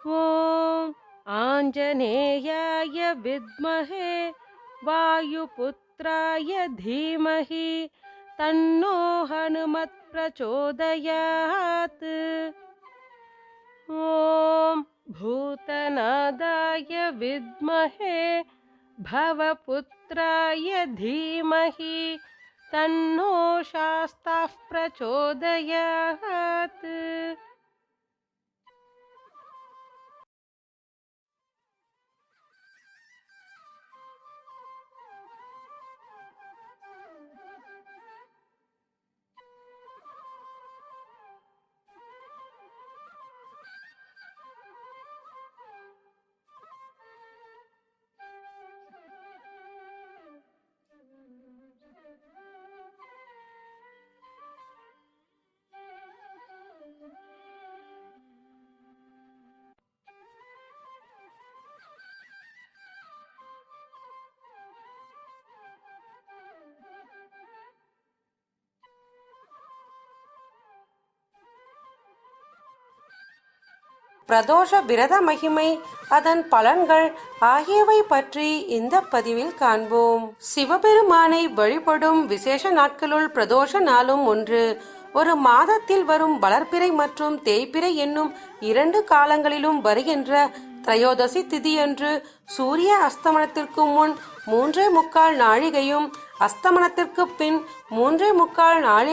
ॐ आञ्जनेयाय विद्महे वायुपुत्राय धीमहि तन्नो हनुमत् प्रचोदयात्। ॐ भूतनादाय विद्महे भवपुत्राय धीमहि तन्नो शास्ताः प्रचोदयात्। பிரதோஷ விரத மகிமை, அதன் பலன்கள் ஆகியவை பற்றி இந்த பதிவில் காண்போம். சிவபெருமானை வழிபடும் விசேஷ நாட்களுள் பிரதோஷ நாளும் ஒன்று. ஒரு மாதத்தில் வரும் வளர்பிறை மற்றும் தேய்பிறை என்னும் 2 காலங்களிலும் வருகின்ற திரையோதசி திதியன்று சூரிய அஸ்தமனத்திற்கு முன் 3:45 நாழிகையும் அஸ்தமனத்திற்கு பின் 3:45 நாழிகை